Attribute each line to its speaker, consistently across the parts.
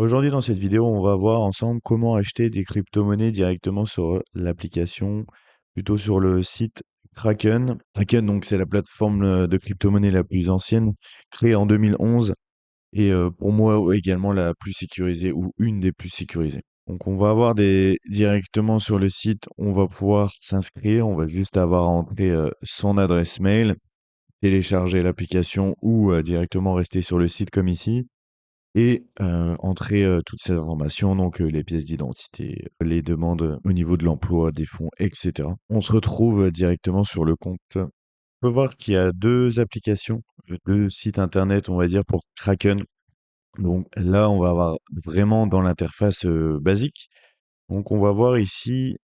Speaker 1: Aujourd'hui, dans cette vidéo, on va voir ensemble comment acheter des crypto-monnaies directement sur l'application, plutôt sur le site Kraken. Kraken, donc, c'est la plateforme de crypto-monnaie la plus ancienne, créée en 2011 et pour moi également la plus sécurisée ou une des plus sécurisées. Donc, on va avoir directement sur le site, on va pouvoir s'inscrire, on va juste avoir à entrer son adresse mail, télécharger l'application ou directement rester sur le site comme ici et entrer, toutes ces informations, donc les pièces d'identité, les demandes, au niveau de l'emploi, des fonds et cetera. On se retrouve, directement sur le compte. On peut voir qu'il y a 2 applications, 2 sites internet, on va dire, pour Kraken. Donc là, on va avoir vraiment dans l'interface, basique. Donc on va voir ici,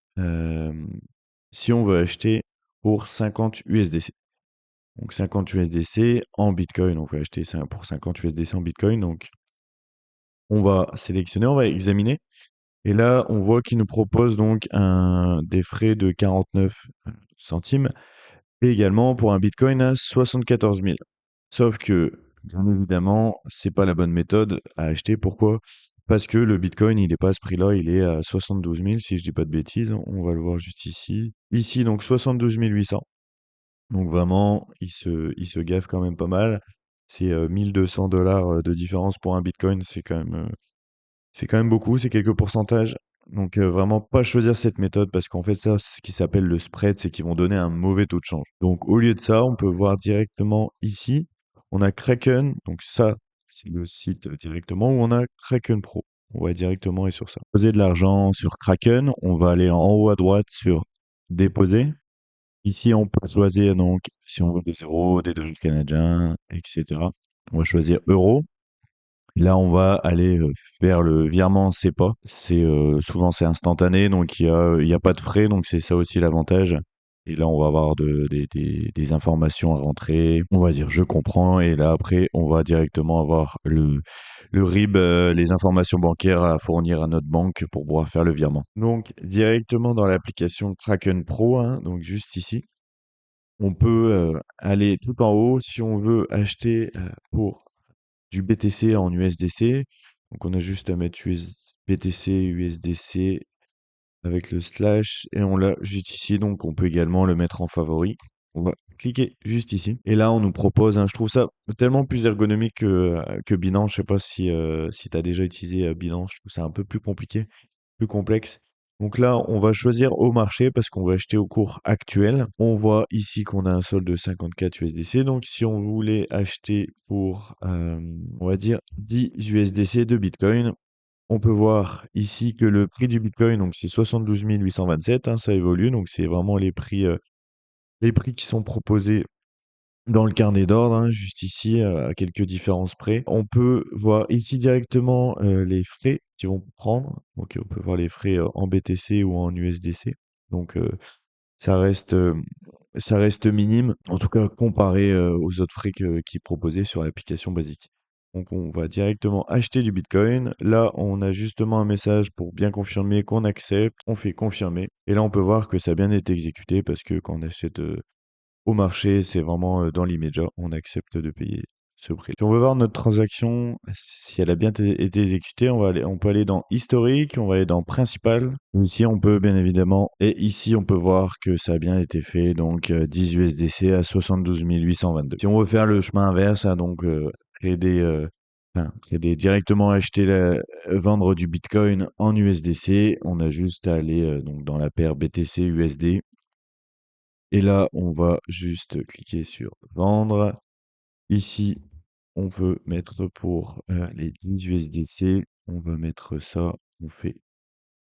Speaker 1: si on veut acheter pour 50 USDC. Donc 50 USDC en bitcoin, on veut acheter ça pour 50 USDC en bitcoin, donc on va sélectionner, on va examiner. Et là, on voit qu'il nous propose donc des frais de 49 centimes et également pour un bitcoin à 74 000. Sauf que, bien évidemment, c'est pas la bonne méthode à acheter. Pourquoi? Parce que le bitcoin, il est pas à ce prix-là, il est à 72 000, si je dis pas de bêtises. On va le voir juste ici. Ici, donc 72 800. Donc vraiment, il se gaffe quand même pas mal. C'est 1200 $ de différence pour un bitcoin, c'est quand même beaucoup, c'est quelques pourcentages. Donc vraiment pas choisir cette méthode parce qu'en fait ça, c'est ce qui s'appelle le spread, c'est qu'ils vont donner un mauvais taux de change. Donc au lieu de ça, on peut voir directement ici, on a Kraken, donc ça c'est le site directement où on a Kraken Pro. On va directement et sur ça. Poser de l'argent sur Kraken, on va aller en haut à droite sur déposer. Ici on peut choisir donc si on veut des euros, des dollars canadiens, etc. On va choisir euros. Là, on va aller faire le virement SEPA. Souvent c'est instantané, donc il y a pas de frais, donc c'est ça aussi l'avantage. Et là, on va avoir des informations à rentrer. On va dire je comprends, et là après, on va directement avoir le RIB, les informations bancaires à fournir à notre banque pour pouvoir faire le virement. Donc directement dans l'application Kraken Pro, hein, donc juste ici, on peut aller tout en haut si on veut acheter pour du BTC en USDC. Donc on a juste à mettre BTC, USDC avec le slash et on l'a juste ici. Donc on peut également le mettre en favori. On va cliquer juste ici. Et là, on nous propose, je trouve ça tellement plus ergonomique que Binance. Je sais pas si tu as déjà utilisé Binance. Je trouve ça un peu plus compliqué, plus complexe. Donc là, on va choisir au marché parce qu'on va acheter au cours actuel. On voit ici qu'on a un solde de 54 USDC. Donc si on voulait acheter pour, on va dire, 10 USDC de Bitcoin, on peut voir ici que le prix du Bitcoin, donc c'est 72 827, ça évolue. Donc c'est vraiment les prix qui sont proposés dans le carnet d'ordre, juste ici, à quelques différences près. On peut voir ici directement les frais qu'ils vont prendre. Donc on peut voir les frais en BTC ou en USDC. Donc ça reste, ça reste minime, en tout cas comparé aux autres frais qu'ils proposaient sur l'application basique. Donc on va directement acheter du Bitcoin. Là, on a justement un message pour bien confirmer qu'on accepte. On fait confirmer. Et là, on peut voir que ça a bien été exécuté parce que quand on achète au marché, c'est vraiment dans l'immédiat, on accepte de payer ce prix. Si on veut voir notre transaction, si elle a bien été exécutée, on peut aller dans historique, on va aller dans principal. Ici, on peut bien évidemment, et ici, on peut voir que ça a bien été fait, donc 10 USDC à 72 822. Si on veut faire le chemin inverse, donc directement acheter, vendre du Bitcoin en USDC, on a juste à aller donc dans la paire BTC USD. Et là, on va juste cliquer sur vendre. Ici, on veut mettre pour les 10 USDC, on va mettre ça, on fait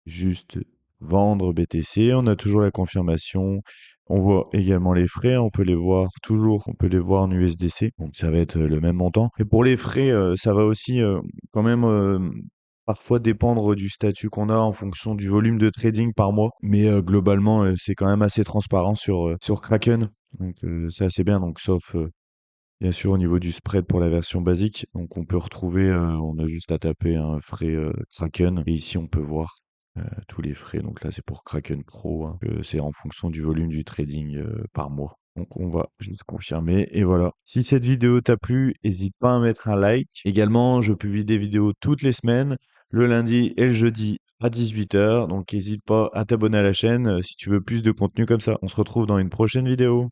Speaker 1: juste vendre BTC. On a toujours la confirmation. On voit également les frais, on peut les voir toujours, on peut les voir en USDC. Donc ça va être le même montant. Et pour les frais, ça va aussi quand même parfois dépendre du statut qu'on a en fonction du volume de trading par mois. Mais globalement, c'est quand même assez transparent sur Kraken. Donc c'est assez bien. Donc sauf bien sûr au niveau du spread pour la version basique. Donc on peut retrouver, on a juste à taper un frais Kraken. Et ici on peut voir tous les frais. Donc là c'est pour Kraken Pro, que c'est en fonction du volume du trading par mois. Donc on va juste confirmer et voilà. Si cette vidéo t'a plu, n'hésite pas à mettre un like. Également, je publie des vidéos toutes les semaines. le lundi et le jeudi à 18 h. Donc n'hésite pas à t'abonner à la chaîne si tu veux plus de contenu comme ça. On se retrouve dans une prochaine vidéo.